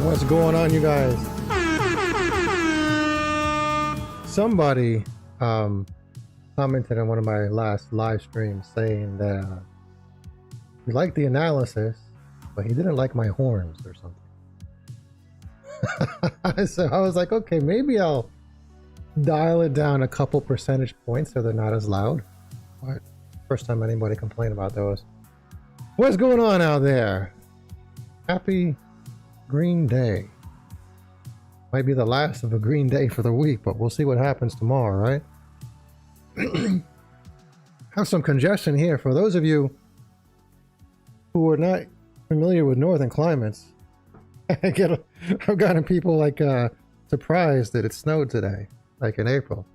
What's going on, you guys? Somebody commented on one of my last live streams saying that he liked the analysis, but he didn't like my horns or something. So I was like, okay, maybe I'll dial it down a couple percentage points so they're not as loud. But first time anybody complained about those. What's going on out there? Happy Green Day. Might be the last of a green day for the week, but we'll see what happens tomorrow, right? Have some congestion here. For those of you who are not familiar with northern climates, I've gotten people like surprised that it snowed today, like in April.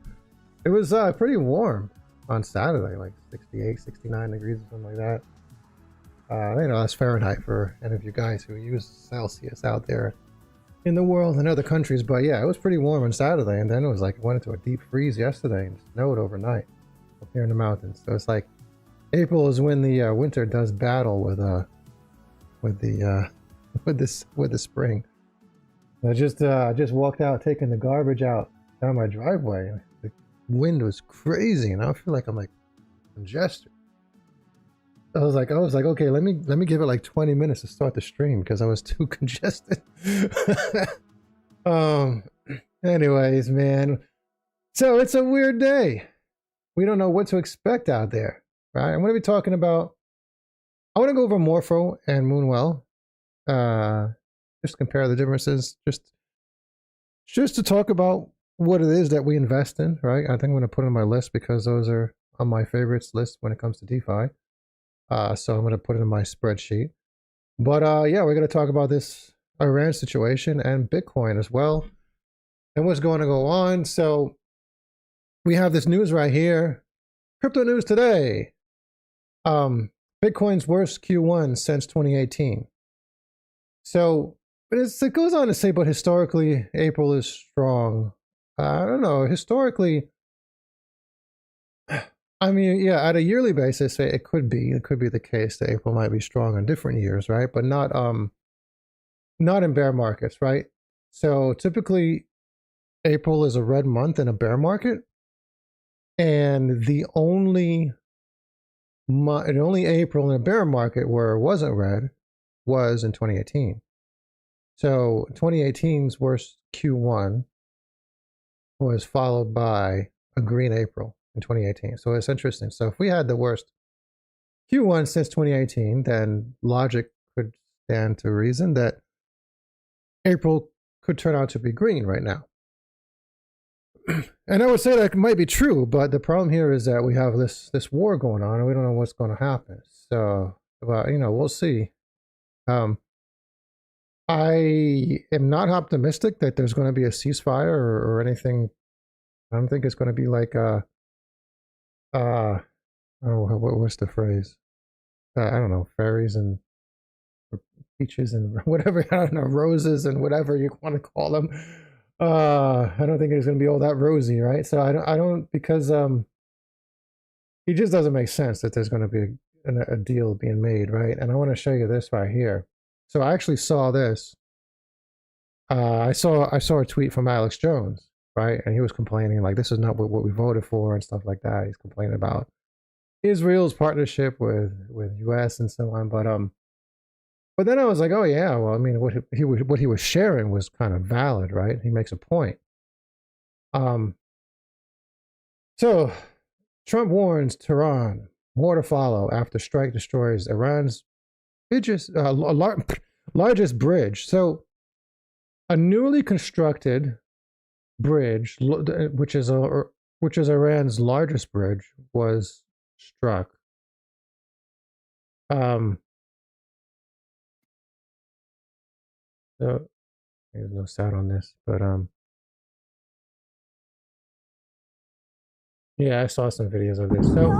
It was pretty warm on Saturday, like 68, 69 degrees or something like that. You know, that's Fahrenheit for any of you guys who use Celsius out there in the world and other countries. But yeah, it was pretty warm on Saturday, and then it was like it went into a deep freeze yesterday and snowed overnight up here in the mountains. So it's like April is when the winter does battle with the spring. I just walked out taking the garbage out down my driveway. The wind was crazy, and I feel like I'm like congested. I was like, okay, let me give it like 20 minutes to start the stream because I was too congested. Anyways, man. So it's a weird day. We don't know what to expect out there, right? I'm going to be talking about, I want to go over Morpho and Moonwell. Just compare the differences, just to talk about what it is that we invest in, right? I think I'm going to put it on my list because those are on my favorites list when it comes to DeFi. So I'm going to put it in my spreadsheet. But yeah, we're going to talk about this Iran situation and Bitcoin as well, and what's going to go on. So we have this news right here. Crypto news today. Bitcoin's worst Q1 since 2018. So it goes on to say, but historically, April is strong. I don't know. Historically, I mean, yeah, at a yearly basis, it could be the case that April might be strong in different years, right? But not in bear markets, right? So typically, April is a red month in a bear market, and the only April in a bear market where it wasn't red was in 2018. So 2018's worst Q1 was followed by a green April in 2018. So it's interesting. So if we had the worst Q1 since 2018, then logic could stand to reason that April could turn out to be green right now. And I would say that might be true, but the problem here is that we have this war going on and we don't know what's going to happen. So, well, you know, we'll see. I am not optimistic that there's going to be a ceasefire or anything. I don't think it's going to be like oh, what's the phrase? I don't know, fairies and peaches and whatever, I don't know, roses and whatever you want to call them. I don't think it's going to be all that rosy, right? So I don't because it just doesn't make sense that there's going to be a deal being made, right? And I want to show you this right here. So I actually saw this. I saw a tweet from Alex Jones, right? And he was complaining like this is not what we voted for and stuff like that. He's complaining about Israel's partnership with US and so on. But then I was like, oh yeah, well, I mean, what he was sharing was kind of valid, right? He makes a point. So Trump warns Tehran, more to follow after strike destroys Iran's largest bridge. So a newly constructed bridge, which is Iran's largest bridge, was struck. So there's no sound on this, but yeah, I saw some videos of this. So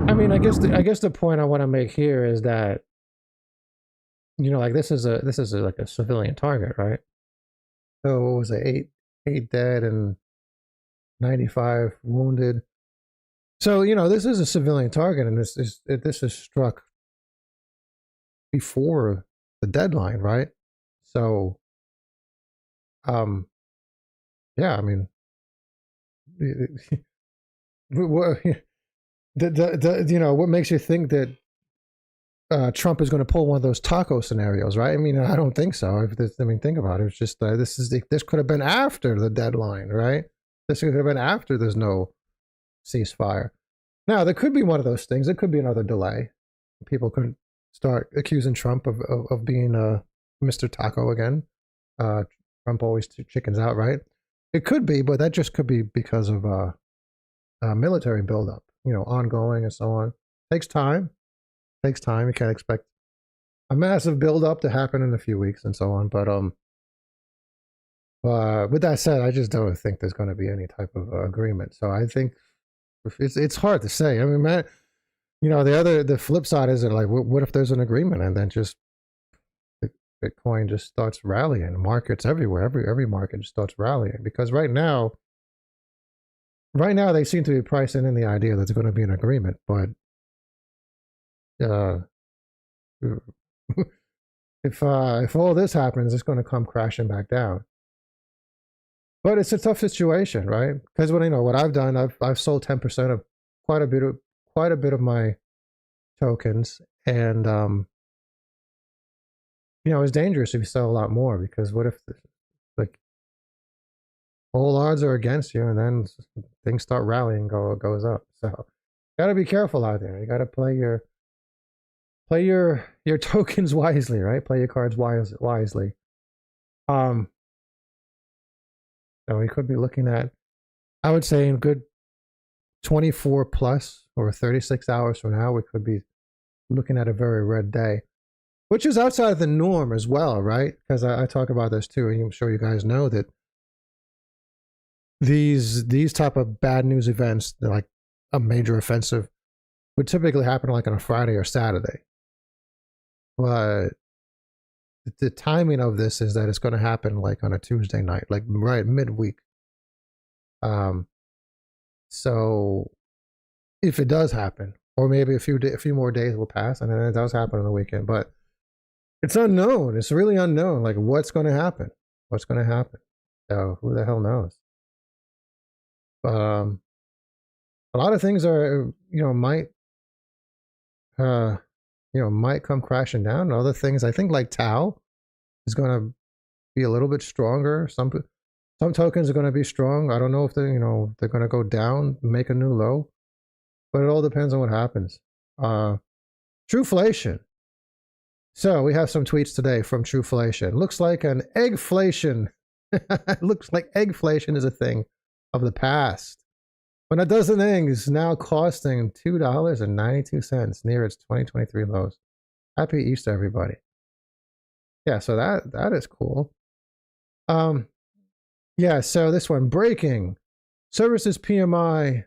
I mean, I guess the point I want to make here is that, you know, like this is like a civilian target, right? So what was it, eight dead and 95 wounded. So, you know, this is a civilian target, and this is struck before the deadline, right? So, yeah, I mean, what, what makes you think that Trump is going to pull one of those taco scenarios, right? I mean, I don't think so. Think about it. It's just this could have been after the deadline, right? This could have been after there's no ceasefire. Now, there could be one of those things. It could be another delay. People could start accusing Trump of being Mr. Taco again. Trump always chickens out, right? It could be, but that just could be because of military buildup, ongoing and so on. Takes time. Takes time. You can't expect a massive buildup to happen in a few weeks and so on. But with that said, I just don't think there's going to be any type of agreement. So I think it's hard to say. I mean, man, the flip side is like, what if there's an agreement and then just Bitcoin just starts rallying? Markets everywhere, every market just starts rallying, because right now they seem to be pricing in the idea that there's going to be an agreement, but if all this happens, it's going to come crashing back down. But it's a tough situation, right? Because what I've done, I've sold 10% of quite a bit of my tokens, and it's dangerous if you sell a lot more, because what if like all odds are against you, and then things start rallying, goes up. So got to be careful out there. You got to play your tokens wisely, right? Play your cards wisely. So we could be looking at, I would say, in good 24 plus or 36 hours from now, we could be looking at a very red day, which is outside of the norm as well, right? Because I talk about this too, and I'm sure you guys know that these type of bad news events, like a major offensive, would typically happen like on a Friday or Saturday. But the timing of this is that it's going to happen like on a Tuesday night, like right midweek. So if it does happen, or maybe a few more days will pass, and then it does happen on the weekend, but it's unknown. It's really unknown. Like, what's going to happen? What's going to happen? So who the hell knows? A lot of things are, might come crashing down. Other things, I think, like TAO is going to be a little bit stronger. Some tokens are going to be strong. I don't know if they're going to go down, make a new low, but it all depends on what happens. Trueflation. So we have some tweets today from Trueflation. Looks like an eggflation. Looks like eggflation is a thing of the past, when a dozen eggs now costing $2.92, near its 2023 lows. Happy Easter, everybody. Yeah, so that is cool. Yeah, so this one, breaking. Services PMI.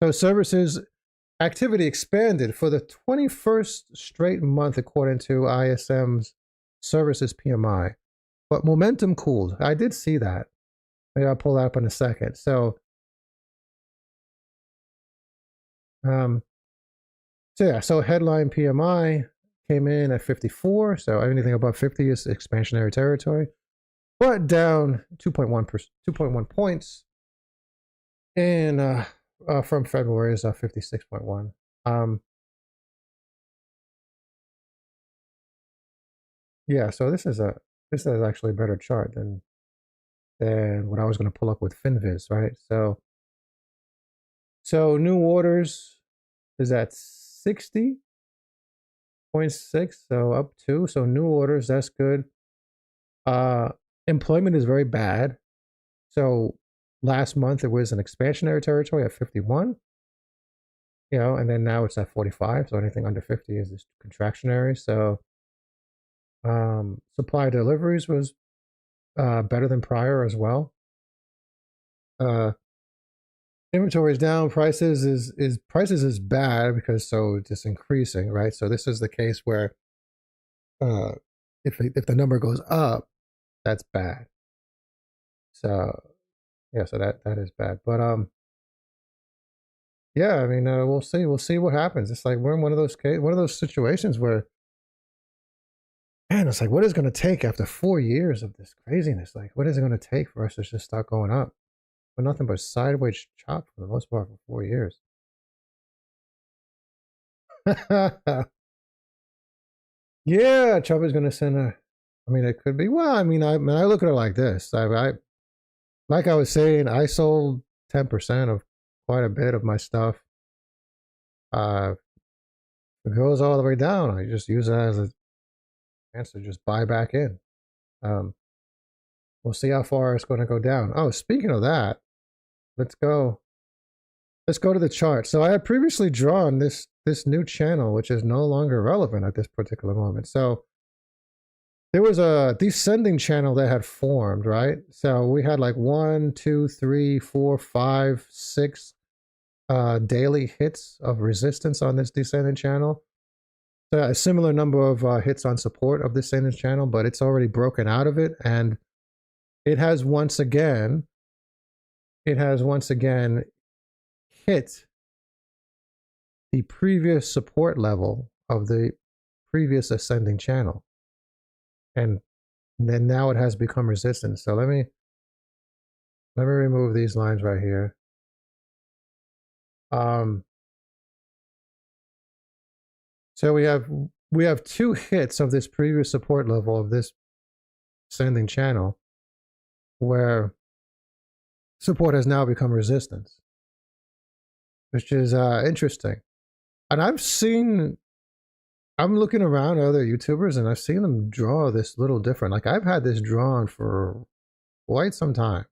So services activity expanded for the 21st straight month, according to ISM's services PMI. But momentum cooled. I did see that. Maybe I'll pull that up in a second. So, so headline PMI came in at 54. So anything above 50 is expansionary territory, but down 2.1 points. And from February is 56.1. Yeah, so this is actually a better chart than what I was going to pull up with FinViz, right? So new orders is at 60.6, so up 2. So new orders, that's good. Employment is very bad. So last month it was an expansionary territory at 51, and then now it's at 45. So anything under 50 is contractionary. So supply deliveries was better than prior as well. Inventory is down. Prices is bad because it's increasing, right? So this is the case where if the number goes up, that's bad. So yeah, so that is bad. But yeah, I mean, we'll see what happens. It's like we're in one of those situations where again, it's like, what is it going to take after 4 years of this craziness? Like, what is it going to take for us to just start going up? But nothing but sideways chop for the most part for 4 years. Yeah, Chubb is going to send a. I mean, it could be. Well, I mean, I look at it like this. Like I was saying, I sold 10% of quite a bit of my stuff. If it goes all the way down, I just use it as a chance to just buy back in. We'll see how far it's going to go down. Oh, speaking of that, let's go to the chart. So I had previously drawn this new channel, which is no longer relevant at this particular moment. So there was a descending channel that had formed, right? So we had like 1, 2, 3, 4, 5, 6 daily hits of resistance on this descending channel. So a similar number of hits on support of this descending channel, but it's already broken out of it, and it has once again hit the previous support level of the previous ascending channel. And then now it has become resistance. So let me remove these lines right here. So we have 2 hits of this previous support level of this ascending channel, where support has now become resistance, which is interesting. And I'm looking around at other YouTubers, and I've seen them draw this little different. Like, I've had this drawn for quite some time.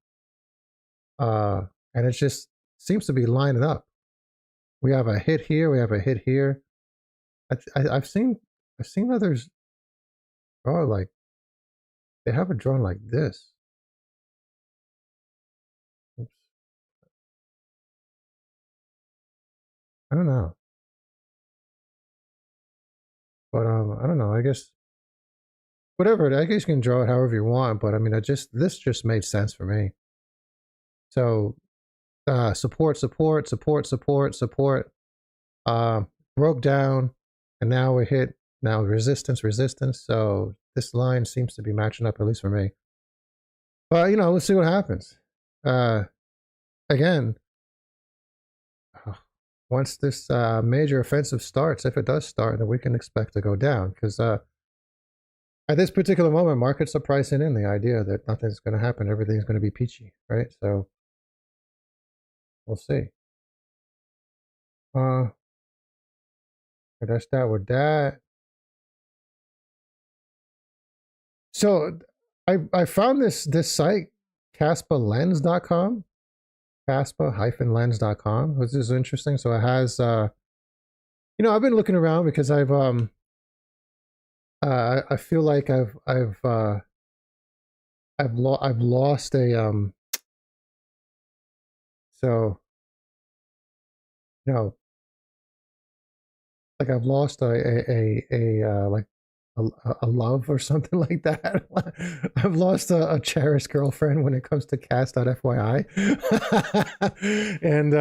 And it just seems to be lining up. We have a hit here, we have a hit here. I've seen others draw like, they have it drawn like this. Oops. I don't know. But I don't know. I guess whatever. I guess you can draw it however you want. But I mean, this just made sense for me. So support, broke down, and now we hit resistance. So this line seems to be matching up, at least for me. But you know, let's see what happens. Again, once this major offensive starts, if it does start, then we can expect to go down, because at this particular moment, markets are pricing in the idea that nothing's going to happen, everything's going to be peachy, right? So we'll see. That's that with that. So I found this site, KaspaLens.com. Kaspa-lens.com, which is interesting. So it has, you know, I've been looking around because I feel like I've lost a so, you know, like I've lost like a love or something like that. I've lost a cherished girlfriend when it comes to cast.fyi. And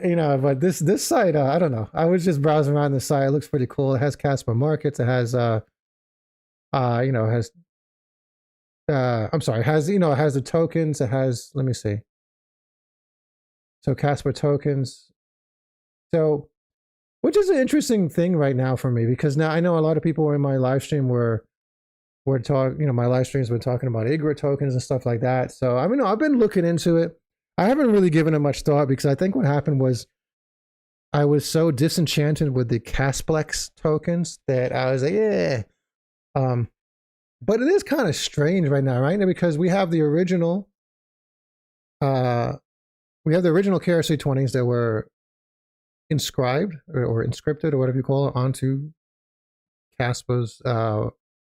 you know, but this site, I don't know, I was just browsing around the site. It looks pretty cool. It has Kaspa markets. It has you know, it has I'm sorry, it has, you know, it has the tokens. It has, let me see, so Kaspa tokens. So, which is an interesting thing right now for me, because now I know a lot of people in my live stream were talking, you know, my live streams were talking about IGRA tokens and stuff like that. So I mean, I've been looking into it. I haven't really given it much thought, because I think what happened was I was so disenchanted with the Kasplex tokens that I was like, yeah. But it is kind of strange right now, right? Because we have the original, KRC20s that were inscribed or inscripted or whatever you call it onto Kaspa's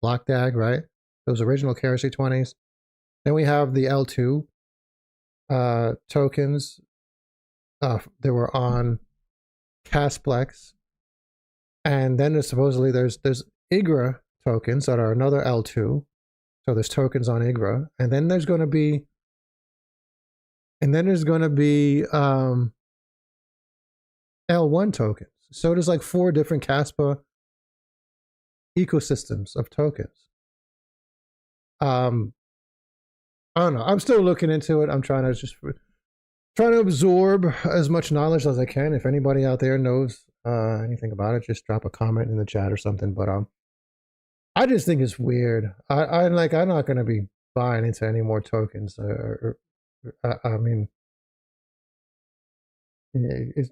block DAG, right? Those original KRC20s. Then we have the L2 tokens that were on Kasplex, and then there's supposedly there's IGRA tokens that are another L2. So there's tokens on IGRA, and then there's going to be L1 tokens. So there's like 4 different Kaspa ecosystems of tokens. I don't know. I'm still looking into it. I'm trying to absorb as much knowledge as I can. If anybody out there knows anything about it, just drop a comment in the chat or something. But I just think it's weird. I'm not going to be buying into any more tokens. I mean,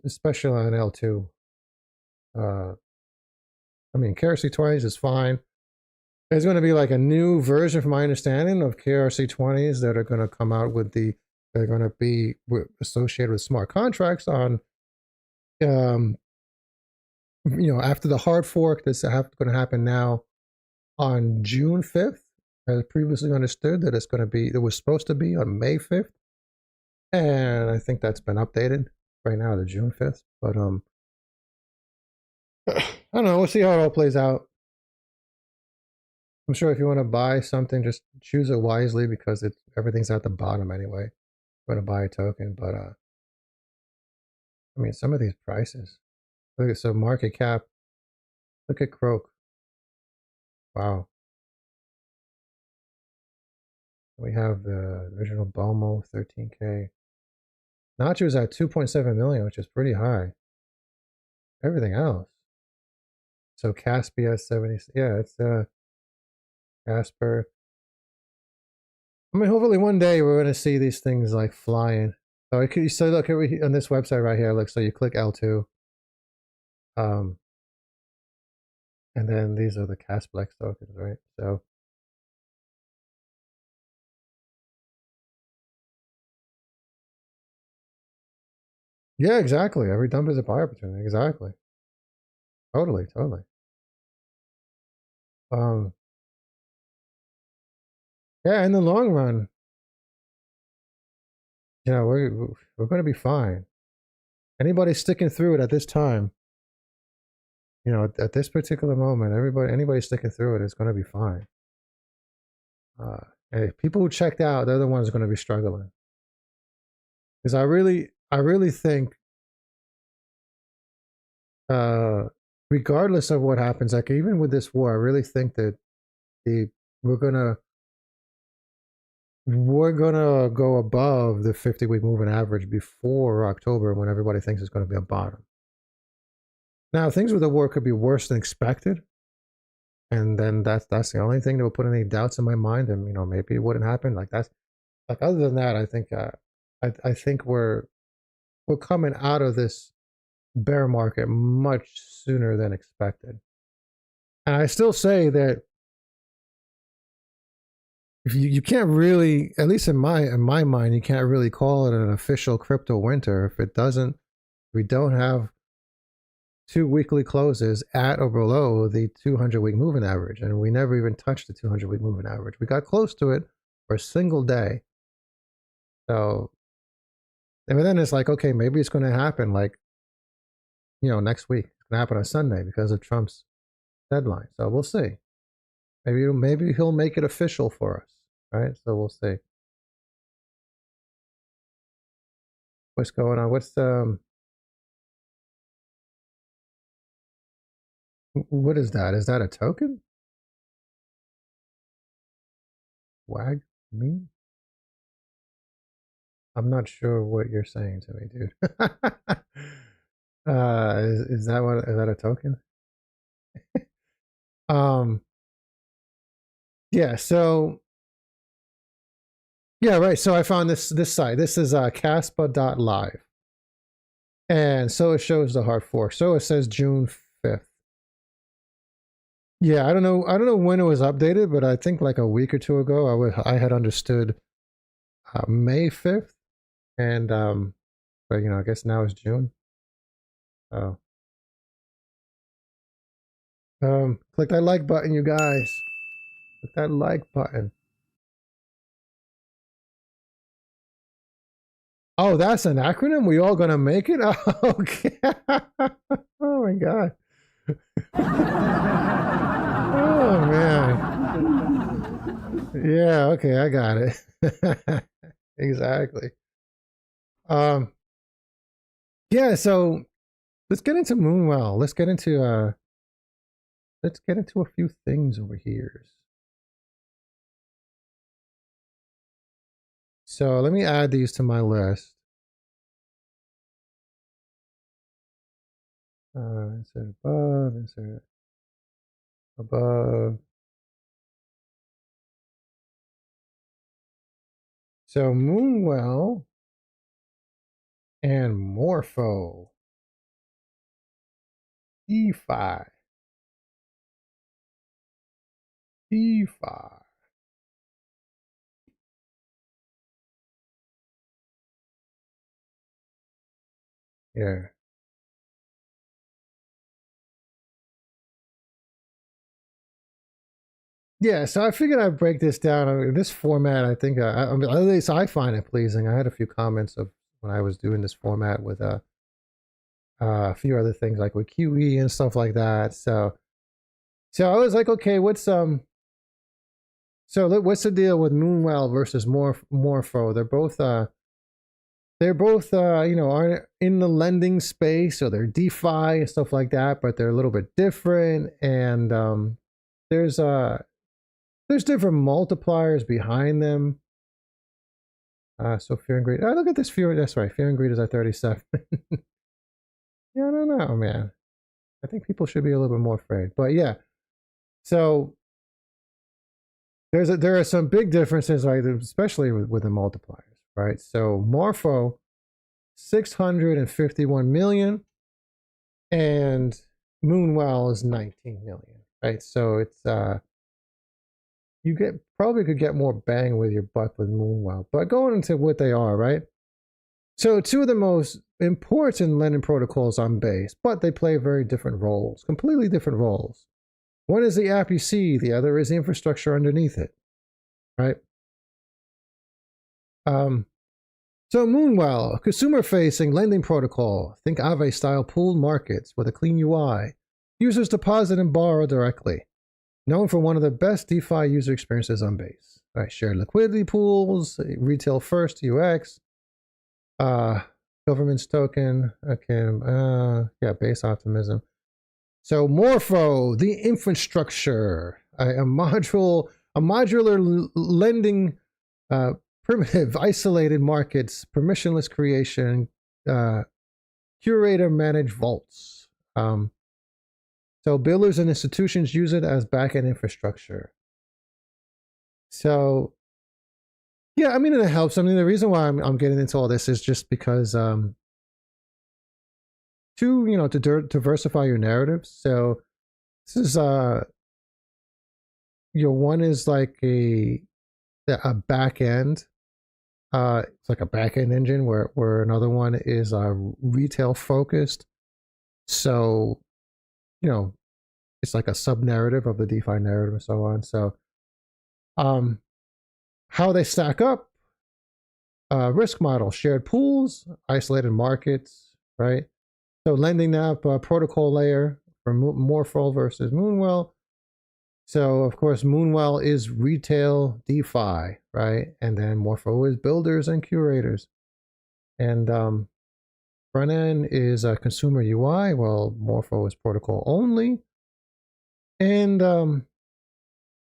especially on L2. I mean, KRC20s is fine. There's going to be like a new version, from my understanding, of KRC20s that are going to come out with they're going to be associated with smart contracts on, after the hard fork that's going to happen now on June 5th, as previously understood that it was supposed to be on May 5th. And I think that's been updated right now to June 5th. But I don't know. We'll see how it all plays out. I'm sure if you want to buy something, just choose it wisely, because everything's at the bottom anyway. I'm going to buy a token, but I mean, some of these prices. Look at so market cap. Look at Croak. Wow. We have the original Bomo 13K. Nacho's at 2.7 million, which is pretty high. Everything else. So Kaspa 70. Yeah, it's Casper. I mean, hopefully one day we're going to see these things like flying. So look on this website right here. Look, so you click L2, and then these are the Casplex tokens, right? So yeah, exactly. Every dump is a buy opportunity. Exactly. Totally. Yeah, in the long run, we're going to be fine. Anybody sticking through it at this time, at this particular moment, anybody sticking through it is going to be fine. Hey, people who checked out, they're the ones going to be struggling. Because I really think, regardless of what happens, like even with this war, I really think that we're gonna go above the 50-week moving average before October, when everybody thinks it's going to be a bottom. Now, things with the war could be worse than expected, and then that's the only thing that will put any doubts in my mind. And maybe it wouldn't happen. Other than that, I think I think we're coming out of this bear market much sooner than expected. And I still say that if you can't really, at least in my mind, you can't really call it an official crypto winter if we don't have 2 weekly closes at or below the 200-week moving average. And we never even touched the 200-week moving average. We got close to it for a single day. So, and then it's like, okay, maybe it's going to happen next week. It's going to happen on Sunday because of Trump's deadline. So we'll see. Maybe he'll make it official for us, right? So we'll see. What's going on? What is that? Is that a token? Wag me? I'm not sure what you're saying to me, dude. Is that a token? Yeah, so yeah, right. So I found this site. This is Kaspa.live. And so it shows the hard fork. So it says June 5th. Yeah, I don't know when it was updated, but I think like a week or two ago I had understood May 5th. And but I guess now it's June. Oh. Click that like button, you guys. Click that like button. Oh, that's an acronym? We all gonna make it? Oh, okay. Oh my god. Oh man. Yeah, okay, I got it. Exactly. Yeah, so let's get into Moonwell. Let's get into a few things over here. So let me add these to my list. Insert above, insert above. So Moonwell and Morpho. DeFi. DeFi. Yeah. Yeah, so I figured I'd break this down. I mean, this format, I think, I mean, at least I find it pleasing. I had a few comments of when I was doing this format with a few other things like with QE and stuff like that. So I was like, okay, what's the deal with Moonwell versus Morpho? They're both you know, are in the lending space, so they're DeFi and stuff like that, but they're a little bit different. And there's different multipliers behind them. So fear and greed. Oh, look at this fear. That's right. Fear and greed is at 37. Yeah, I don't know, man. I think people should be a little bit more afraid. But yeah, so there are some big differences, right? Especially with the multipliers, right? So Morpho, 651 million, and Moonwell is 19 million, right? So it's you probably could get more bang with your buck with Moonwell. But going into what they are, right? So two of the most important lending protocols on Base, but they play very different roles, completely different roles. One is the app you see, the other is the infrastructure underneath it, right? So Moonwell, a consumer-facing lending protocol. Think Aave-style pooled markets with a clean UI. Users deposit and borrow directly. Known for one of the best DeFi user experiences on Base. Right, shared liquidity pools, retail first UX, government's token, okay, yeah, Base optimism. So Morpho, the infrastructure, a modular lending primitive, isolated markets, permissionless creation, curator managed vaults. So builders and institutions use it as backend infrastructure. So yeah, I mean, it helps. I mean, the reason why I'm getting into all this is just because to diversify your narratives. So this is one is like a back end. It's like a back end engine where another one is retail focused. So it's like a sub narrative of the DeFi narrative and so on. So how they stack up: risk model, shared pools, isolated markets, right? So lending app protocol layer for Morpho versus Moonwell. So of course Moonwell is retail DeFi, right? And then Morpho is builders and curators. And front end is a consumer UI, while Morpho is protocol only. And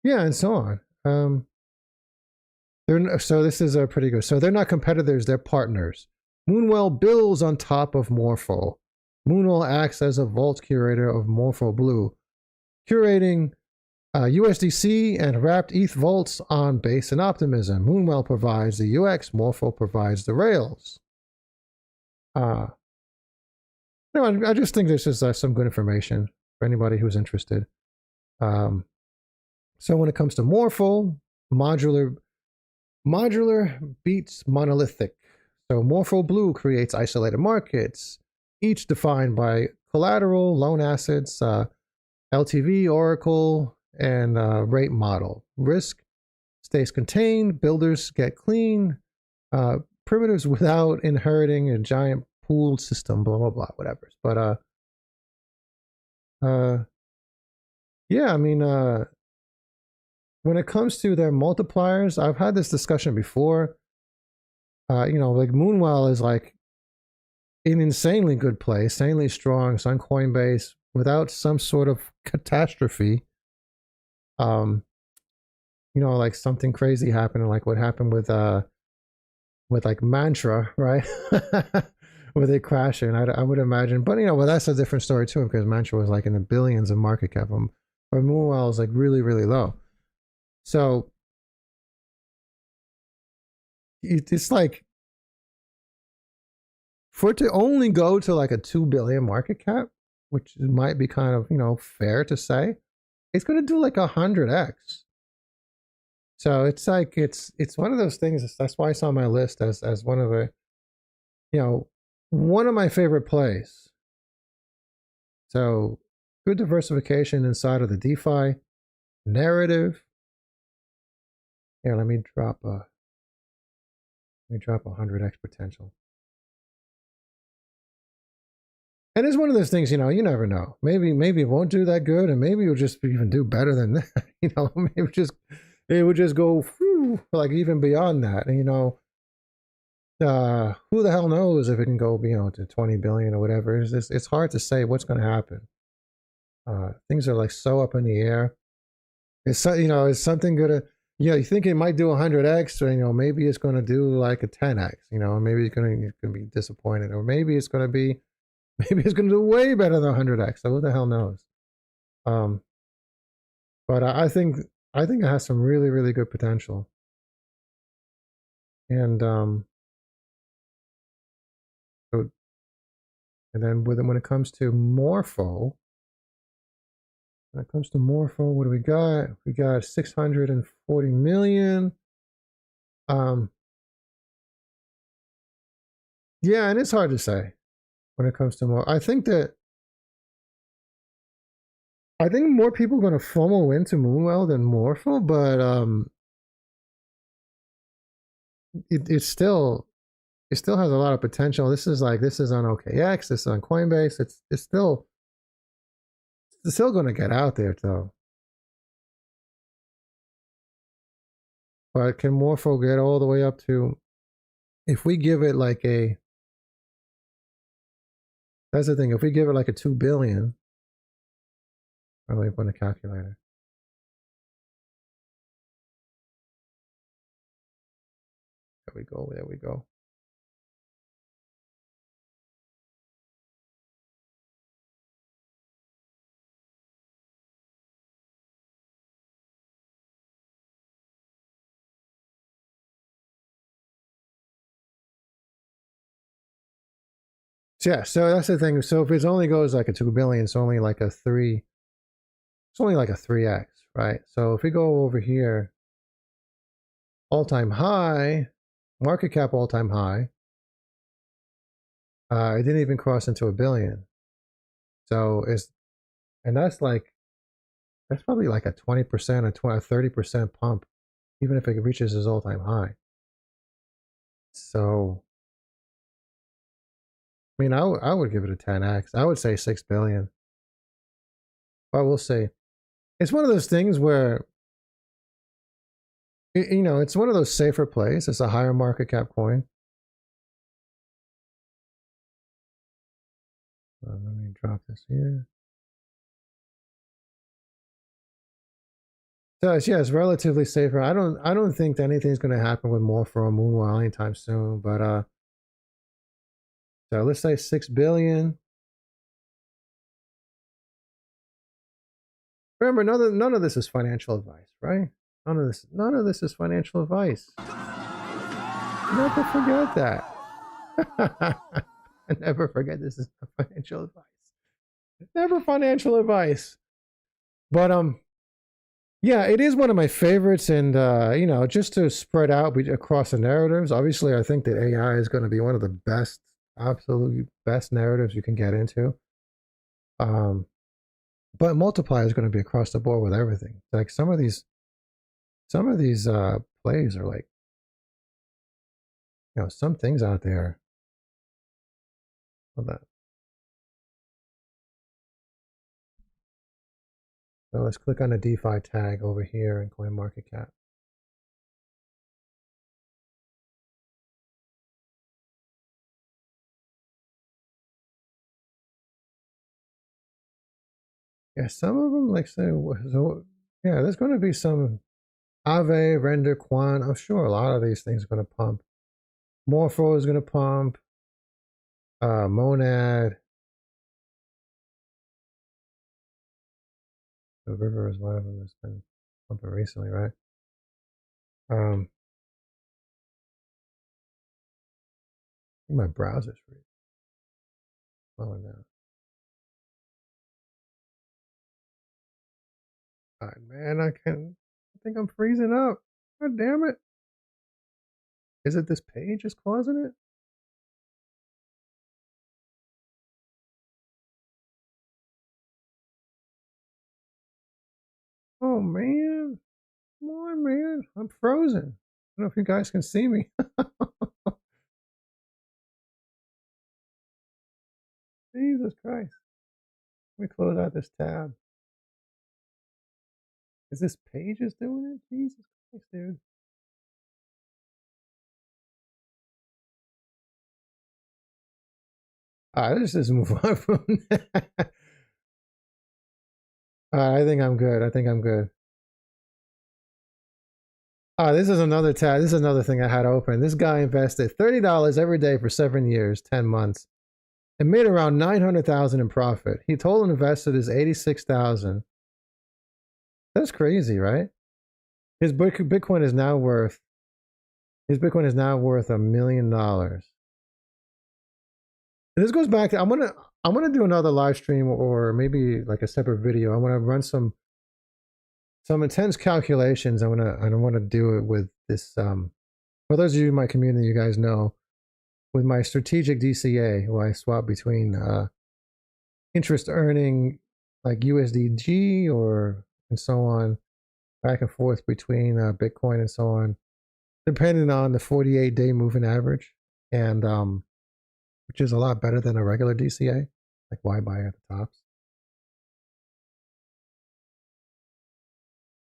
yeah, and so on. So this is pretty good. So they're not competitors, they're partners. Moonwell builds on top of Morpho. Moonwell acts as a vault curator of Morpho Blue, curating USDC and wrapped ETH vaults on Base and Optimism. Moonwell provides the UX, Morpho provides the Rails. I just think this is some good information for anybody who's interested. So when it comes to Morpho, modular beats monolithic. So Morpho Blue creates isolated markets, each defined by collateral, loan assets, LTV, Oracle, and rate model. Risk stays contained, builders get clean, primitives without inheriting a giant pooled system, blah, blah, blah, whatever. But yeah, I mean, when it comes to their multipliers, I've had this discussion before. Like Moonwell is like an insanely good play, insanely strong. It's on Coinbase without some sort of catastrophe. Like something crazy happening, like what happened with with like Mantra, right? With it crashing, I would imagine. But well, that's a different story too, because Mantra was like in the billions of market cap, or Moonwell is like really, really low. So it's like, for it to only go to like a 2 billion market cap, which might be kind of fair to say, it's going to do like 100x. So it's like it's one of those things. That's why it's on my list as one of the one of my favorite plays. So good diversification inside of the DeFi narrative. Here, let me drop 100x potential. And it's one of those things, you never know. Maybe it won't do that good, and maybe it'll just even do better than that. Maybe it would just go like even beyond that. And who the hell knows if it can go to 20 billion or whatever. It's hard to say what's going to happen. Things are like so up in the air. It's is something gonna you think it might do 100x, or maybe it's going to do like a 10x. Maybe it's going to be disappointed, or maybe it's going to do way better than 100x. So who the hell knows? But I think it has some really, really good potential. And then when it comes to Morpho, what do we got? We got 640 million. Yeah, and it's hard to say when it comes to more. I think more people are going to FOMO into Moonwell than Morpho, but it still has a lot of potential. This is on OKX, this is on Coinbase. It's still going to get out there though. But can Morpho get all the way up to, if we give it like that's the thing, if we give it like a 2 billion, I'm going to put a calculator. There we go. Yeah, so that's the thing. So if it only goes like a 2 billion, it's only like a 3x, right? So if we go over here, all-time high, market cap all-time high, it didn't even cross into 1 billion. So that's probably like a 20%, a 30% pump, even if it reaches its all-time high. So I mean, I would give it a 10x. I would say 6 billion. But we'll see. It's one of those things where, it's one of those safer plays. It's a higher market cap coin. Let me drop this here. So it's relatively safer. I don't think that anything's going to happen with Morpho or Moonwell anytime soon. But so let's say 6 billion. Remember, none of this is financial advice, right? None of this is financial advice. Never forget that. Never forget this is not financial advice. Never financial advice. But yeah, it is one of my favorites, and just to spread out across the narratives. Obviously, I think that AI is going to be one of the best, absolutely best narratives you can get into. But multiply is going to be across the board with everything. Like some of these plays are like, some things out there. Hold on. So let's click on the DeFi tag over here in CoinMarketCap. Yeah, some of them, like say, so, yeah, there's going to be some Aave, Render, Quant. I'm sure a lot of these things are going to pump. Morpho is gonna pump. Monad. The river is one of them that's been pumping recently, right? I think my browser's free. Oh no. God, man, I think I'm freezing up. God damn it. Is it this page is causing it? Oh man. Come on, man. I'm frozen. I don't know if you guys can see me. Jesus Christ. Let me close out this tab. Is this page is doing it? Jesus Christ, dude. Alright, let's just move on from that. I think I'm good. I think I'm good. This is another tab. This is another thing I had open. This guy invested $30 every day for 7 years, 10 months, and made around $900,000 in profit. He told investors $86,000. That's crazy, right? His Bitcoin is now worth $1 million. And this goes back to I'm gonna do another live stream or maybe like a separate video. I want to run some intense calculations. I want to do it with this. For those of you in my community, you guys know, with my strategic DCA, where I swap between interest earning like USDG and so on, back and forth between Bitcoin and so on, depending on the 48-day moving average, and which is a lot better than a regular DCA, like why buy at the tops.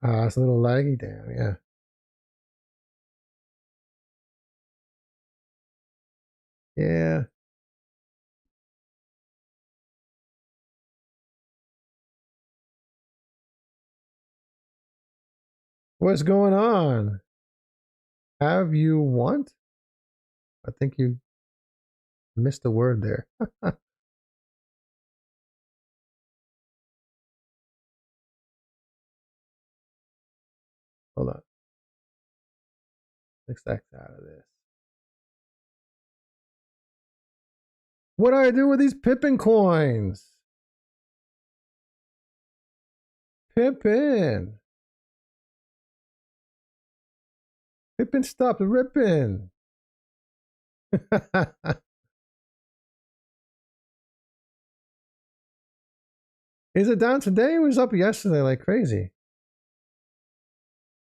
It's a little laggy, damn, yeah. Yeah. What's going on? Have you want? I think you missed a word there. Hold on. Let's X out of this. What do I do with these Pippin coins? Pippin. Pippin stopped ripping. Is it down today? It was up yesterday like crazy.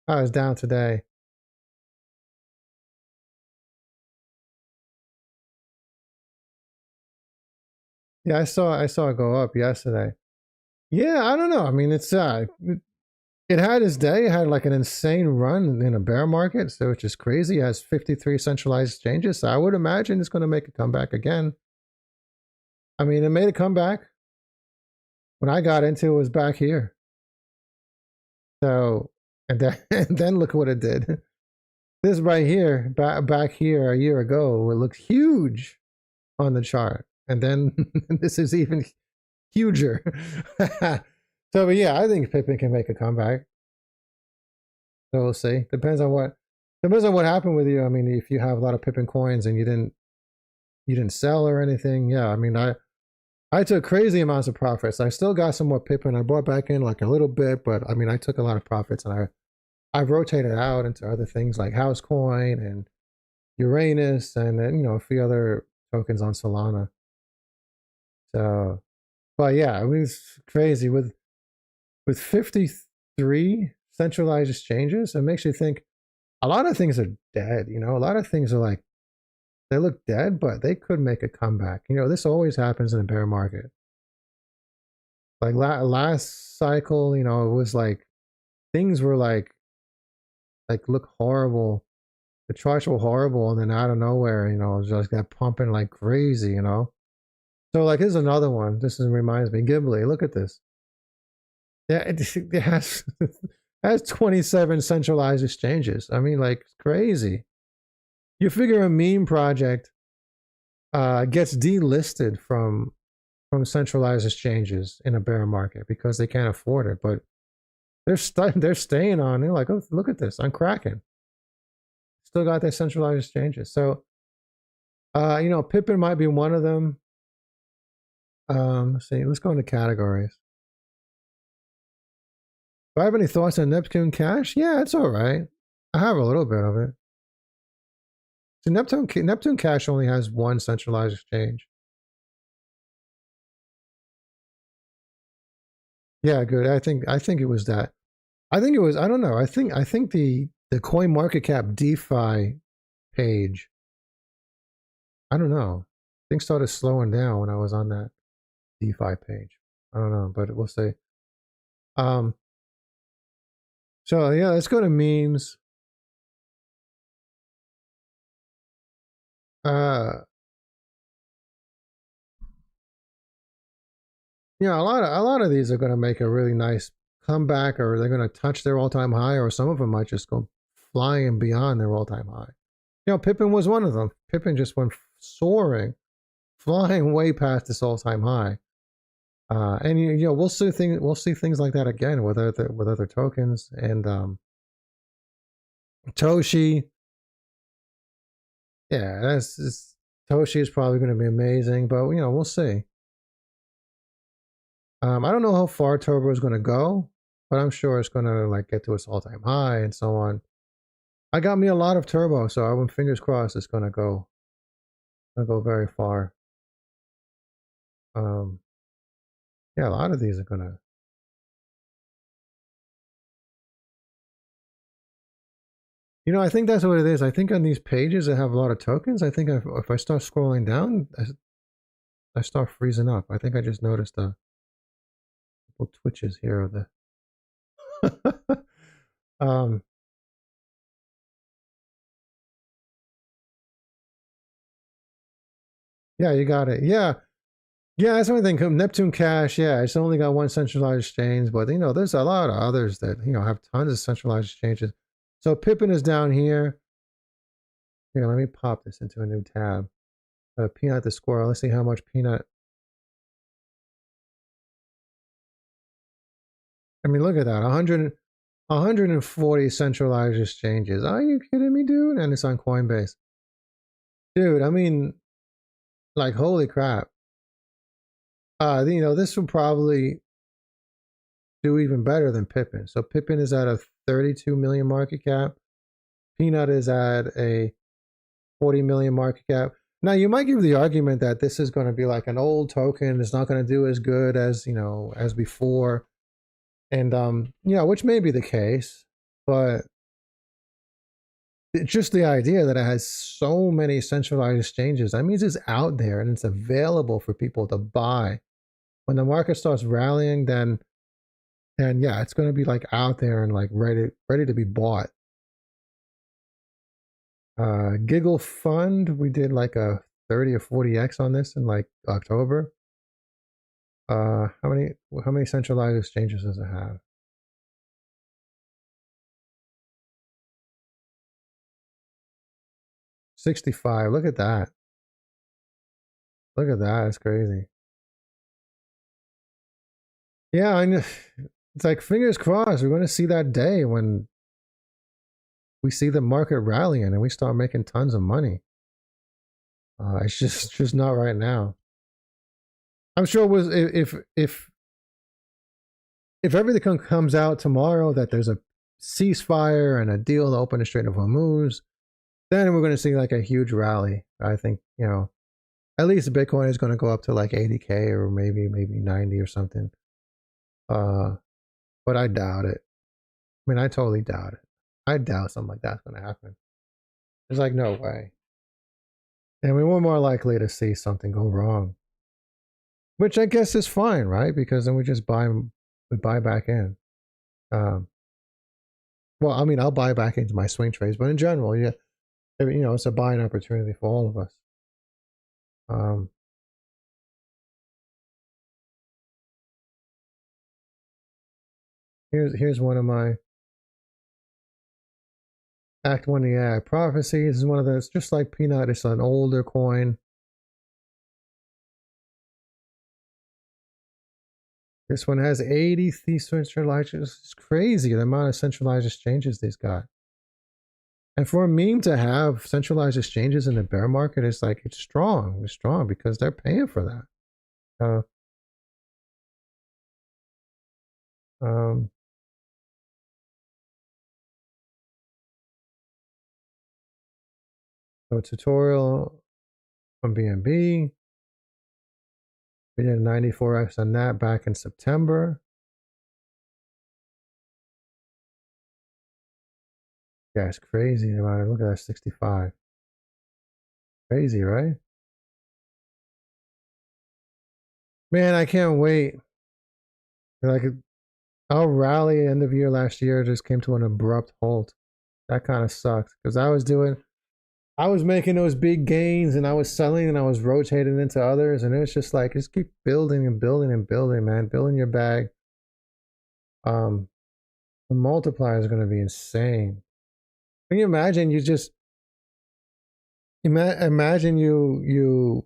Oh, it's down today. Yeah, I saw it go up yesterday. Yeah, I don't know. I mean, it had its day. It had like an insane run in a bear market, so which is crazy. It has 53 centralized exchanges, so I would imagine it's going to make a comeback again. I mean, it made a comeback. When I got into it, was back here. So, and then look what it did. This right here, back here a year ago, it looked huge on the chart. And then this is even huger. So, but yeah, I think Pippin can make a comeback. So we'll see. Depends on what happened with you. I mean, if you have a lot of Pippin coins and you didn't sell or anything, yeah. I mean, I took crazy amounts of profits. I still got some more Pippin. I bought back in like a little bit, but I mean, I took a lot of profits and I've rotated out into other things like Housecoin and Uranus and then, a few other tokens on Solana. So, but yeah, I mean, it's crazy with 53 centralized exchanges. It makes you think a lot of things are dead. A lot of things are like, they look dead, but they could make a comeback. This always happens in a bear market. Like last cycle, it was like things were like look horrible. The charts were horrible, and then out of nowhere, it was just got pumping like crazy, So like here's another one. This reminds me, Ghibli. Look at this. Yeah, it has 27 centralized exchanges. I mean, like crazy. You figure a meme project gets delisted from centralized exchanges in a bear market because they can't afford it, but they're staying on. They're like, oh, look at this, I'm cracking. Still got their centralized exchanges. So, you know, Pippin might be one of them. Let's see. Let's go into categories. Do I have any thoughts on Neptune Cash? Yeah, it's all right. I have a little bit of it. So Neptune Cash only has one centralized exchange. Yeah, good. I think it was that. I think it was. I don't know. I think the Coin Market Cap DeFi page. I don't know. Things started slowing down when I was on that DeFi page. I don't know, but we'll see. So yeah, let's go to memes. Yeah, a lot of these are going to make a really nice comeback, or they're going to touch their all-time high, or some of them might just go flying beyond their all-time high. You know, Pippin was one of them. Pippin just went soaring, flying way past this all-time high. And you know, we'll see things like that again with other tokens and Toshi. Yeah, Toshi is probably going to be amazing, but you know, we'll see. I don't know how far Turbo is going to go, but I'm sure it's going to like get to its all-time high and so on. I got me a lot of Turbo, so I'm fingers crossed it's going to go very far. Yeah, a lot of these are going to. You know, I think that's what it is. I think on these pages that have a lot of tokens, I think if I start scrolling down, I start freezing up. I think I just noticed a couple twitches here of the. Yeah, you got it. Yeah, yeah. That's the only thing. Neptune Cash. Yeah, it's only got one centralized exchange, but you know, there's a lot of others that you know have tons of centralized exchanges. So Pippin is down here. Here, let me pop this into a new tab. Peanut the squirrel. Let's see how much Peanut. I mean, look at that. 140 centralized exchanges. Are you kidding me, dude? And it's on Coinbase. Dude, I mean, like, holy crap. You know, this will probably do even better than Pippin. So Pippin is at a 32 million market cap. Peanut is at a 40 million market cap. Now, you might give the argument that this is going to be like an old token. It's not going to do as good as, you know, as before. And, you know, which may be the case, but it's just the idea that it has so many centralized exchanges. That means it's out there and it's available for people to buy. When the market starts rallying, then yeah, it's going to be like out there and like ready to be bought. Giggle Fund, we did like a 30 or 40x on this in like October. How many centralized exchanges does it have? 65. Look at that. Look at that. It's crazy. Yeah, I know. It's like fingers crossed. We're going to see that day when we see the market rallying and we start making tons of money. It's just not right now. I'm sure it was if everything comes out tomorrow that there's a ceasefire and a deal to open the Strait of Hormuz, then we're going to see like a huge rally. I think, you know, at least Bitcoin is going to go up to like 80K or maybe 90 or something. But I doubt it. I mean, I totally doubt it. I doubt something like that's going to happen. There's like no way. And we were more likely to see something go wrong, which I guess is fine, right? Because then we just buy back in. Well, I mean, I'll buy back into my swing trades, but in general, yeah, you know, it's a buying opportunity for all of us. Here's one of my Act 1 the AI Prophecy. This is one of those, just like Peanut, it's an older coin. This one has 80 decentralized. It's crazy the amount of centralized exchanges they've got. And for a meme to have centralized exchanges in the bear market, it's like, it's strong. It's strong because they're paying for that. So tutorial from BNB. We did 94x on that back in September. Yeah, it's crazy. Look at that 65. Crazy, right? Man, I can't wait. Like our rally end of year last year just came to an abrupt halt. That kind of sucked because I was making those big gains and I was selling and I was rotating into others, and it was just like, just keep building and building and building, man. Building your bag. The multiplier is going to be insane. Can you imagine? You just imagine you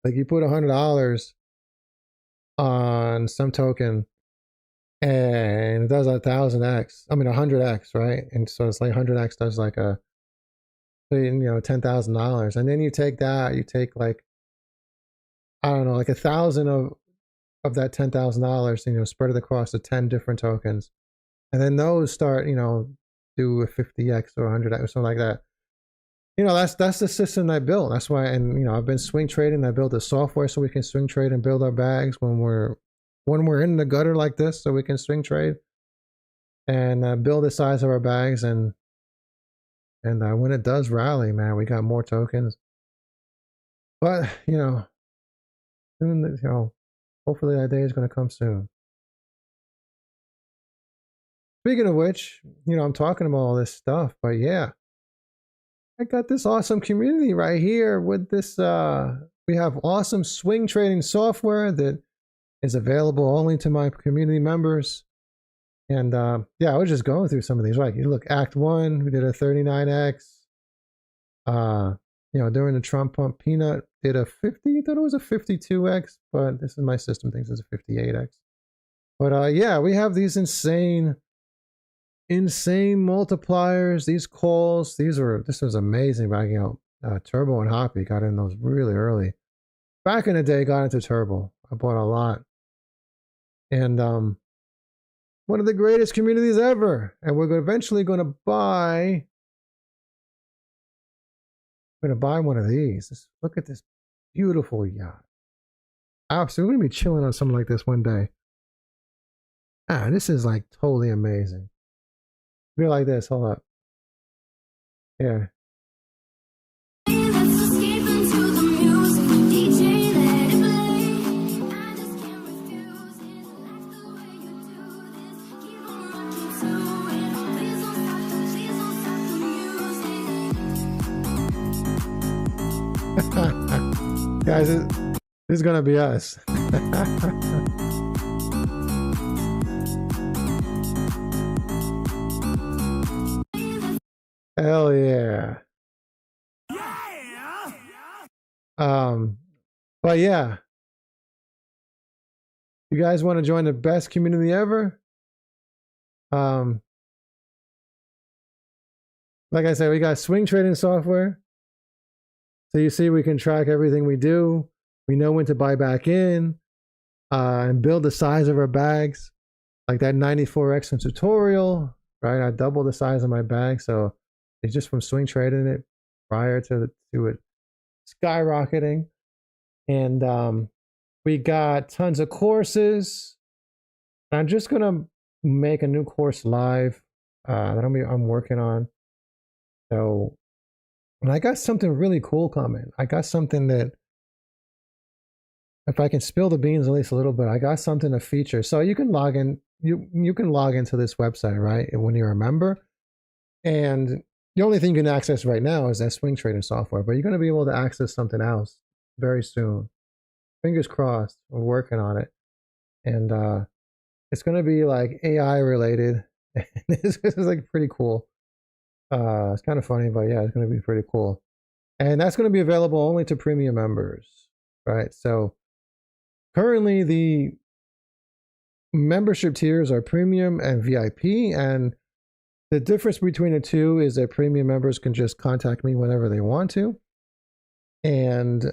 like you put $100 on some token and it does 1,000x. I mean 100x, right? And so it's like 100x does like a, you know, $10,000, and then you take that, you take like, I don't know, like 1,000 of that $10,000, you know, spread it across the 10 different tokens, and then those start, you know, do a 50x or 100x or something like that. You know, that's the system I built. That's why, and you know, I've been swing trading. I built the software so we can swing trade and build our bags when we're in the gutter like this, so we can swing trade and build the size of our bags. And when it does rally, man, we got more tokens. But you know, soon, you know, hopefully that day is going to come soon. Speaking of which, you know, I'm talking about all this stuff, but yeah, I got this awesome community right here with this. We have awesome swing trading software that is available only to my community members. And yeah, I was just going through some of these. Right, you look, Act 1, we did a 39x. You know, during the Trump pump, Peanut did a 50. I thought it was a 52x, but this is my system thinks it's a 58x. But yeah, we have these insane multipliers, these calls. This was amazing. Back, you know, Turbo and Hoppy got in those really early. Back in the day, got into Turbo. I bought a lot. And one of the greatest communities ever. And we're eventually going to buy one of these. Look at this beautiful yacht. Absolutely, we're going to be chilling on something like this one day. Ah, this is like totally amazing. Be like this. Hold up. Yeah. Guys, this is gonna be us. Hell yeah. But yeah, you guys want to join the best community ever? Like I said, we got swing trading software. So you see, we can track everything we do. We know when to buy back in and build the size of our bags. Like that 94x in tutorial, right? I doubled the size of my bag. So it's just from swing trading it prior to it skyrocketing. And we got tons of courses. I'm just going to make a new course live that I'm working on. So, and I got something really cool coming. I got something that, if I can spill the beans at least a little bit, I got something to feature. So you can log in, you can log into this website, right? When you're a member. And the only thing you can access right now is that swing trading software, but you're going to be able to access something else very soon. Fingers crossed, we're working on it. And it's going to be like AI related. This is like pretty cool. It's kind of funny, but yeah, it's going to be pretty cool. And that's going to be available only to premium members, right? So currently the membership tiers are premium and VIP, and the difference between the two is that premium members can just contact me whenever they want to, and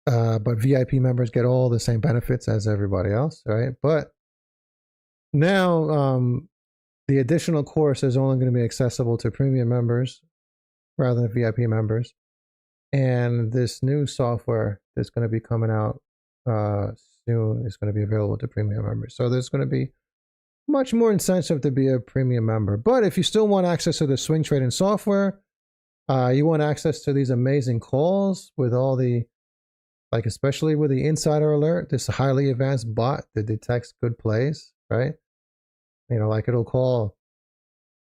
but VIP members get all the same benefits as everybody else, right? But now the additional course is only going to be accessible to premium members rather than VIP members, and this new software that's going to be coming out soon is going to be available to premium members. So there's going to be much more incentive to be a premium member. But if you still want access to the swing trading software, you want access to these amazing calls with all the, like especially with the insider alert, this highly advanced bot that detects good plays, right? You know, like it'll call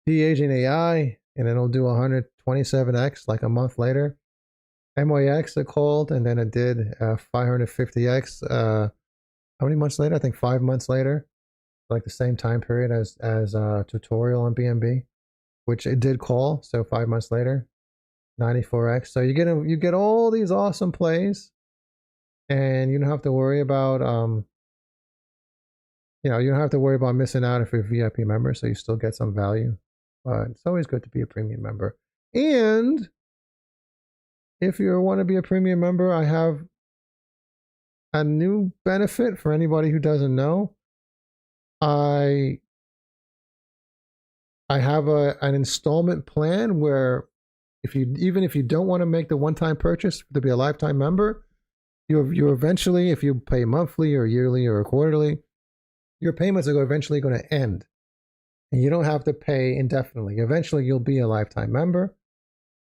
de-aging AI and it'll do 127x like a month later. MYX it called, and then it did 550x. How many months later? I think 5 months later. Like the same time period as tutorial on BNB, which it did call. So 5 months later, 94x. So you get all these awesome plays, and you don't have to worry about you don't have to worry about missing out if you're a VIP member. So you still get some value. But it's always good to be a premium member. And if you want to be a premium member, I have a new benefit for anybody who doesn't know. I have an installment plan where even if you don't want to make the one-time purchase to be a lifetime member, you eventually, if you pay monthly or yearly or quarterly, your payments are eventually going to end, and you don't have to pay indefinitely. Eventually, you'll be a lifetime member,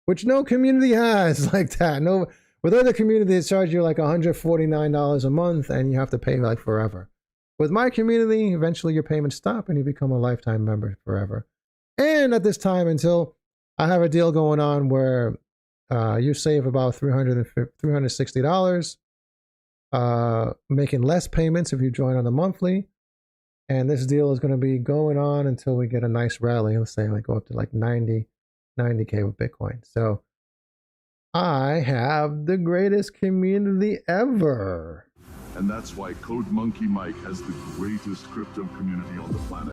which no community has like that. No, with other communities, charge you like $149 a month, and you have to pay like forever. With my community, eventually your payments stop and you become a lifetime member forever. And at this time, I have a deal going on where you save about $360, making less payments if you join on the monthly. And this deal is going to be going on until we get a nice rally. Let's say like go up to like 90K with Bitcoin. So I have the greatest community ever. And that's why Code Monkey Mike has the greatest crypto community on the planet.